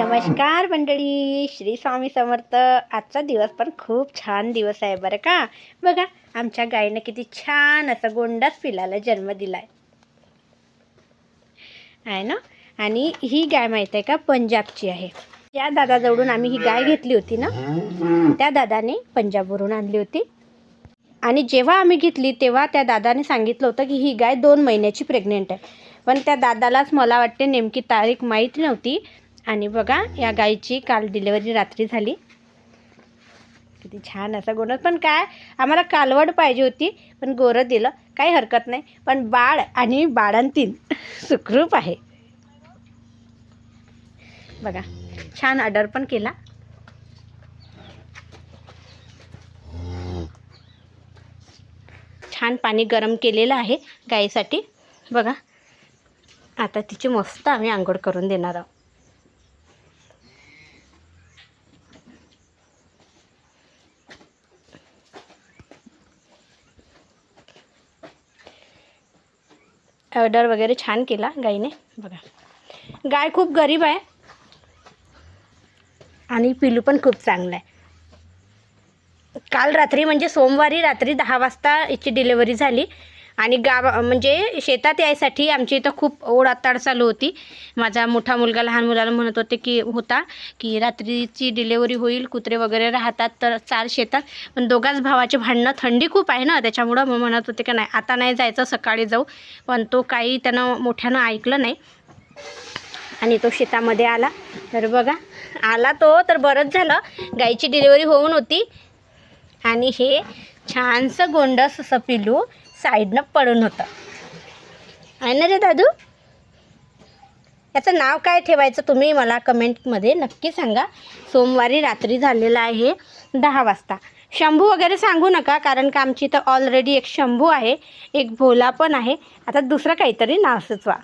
नमस्कार मंडळी, श्री स्वामी समर्थ. आजचा दिवस पण खूप छान दिवस आहे बरं का. बघा आमच्या गायीने किती छान असं गोंडास पिलाला जन्म दिलाय आहे ना. आणि ही गाय माहीत आहे का, पंजाबची आहे. ज्या दादाजवळून आम्ही ही गाय घेतली होती ना, त्या दादाने पंजाबवरून आणली होती. आणि जेव्हा आम्ही घेतली तेव्हा त्या दादाने सांगितलं होतं की ही गाय 2 महिन्याची प्रेग्नेंट आहे. पण त्या दादालाच मला वाटते नेमकी तारीख माहीत नव्हती. आणि बघा या गाईची काल डिलिव्हरी रात्री झाली. किती छान असं गोरं. पण काय आम्हाला कालवड पाहिजे होती, पण गोरं दिलं, काही हरकत नाही. पण बाळ आणि बाळंतीण सुखरूप आहे बघा. छान ऑर्डर पण केला. छान पाणी गरम केलेलं आहे गाईसाठी बघा. आता तिची मस्त आम्ही आंघोळ करून देणार आहोत. ऑर्डर वगैरे छान केला गाईने बघा. गाय खूप गरीब आहे आणि पिलू पण खूप चांगला आहे. काल रात्री म्हणजे सोमवारी रात्री 10 वाजता हिची डिलिव्हरी झाली. आणि म्हणजे शेतात यायसाठी आमची इथं खूप ओढाताड चालू होती. माझा मोठा मुलगा लहान मुलाला म्हणत होते की रात्रीची डिलिव्हरी होईल, कुत्रे वगैरे राहतात तर चाल शेतात. पण दोघाच भावाचे भांडणं, थंडी खूप आहे ना त्याच्यामुळं मग म्हणत होते की नाही आता नाही जायचं, सकाळी जाऊ. पण तो काही त्यानं मोठ्यानं ऐकलं नाही आणि तो शेतामध्ये आला. तर बघा आला तो तर बरंच झालं, गाईची डिलिव्हरी होऊन होती. आणि हे छानसं गोंडस असं पिलू साईडनं पडून होतं आहे ना रे दादू. याचं नाव काय ठेवायचं तुम्ही मला कमेंटमध्ये नक्की सांगा. सोमवारी रात्री झालेलं आहे 10 वाजता. शंभू वगैरे सांगू नका, कारण का आमची इथं ऑलरेडी एक शंभू आहे, एक भोला पण आहे. आता दुसरं काहीतरी नाव सुचवा.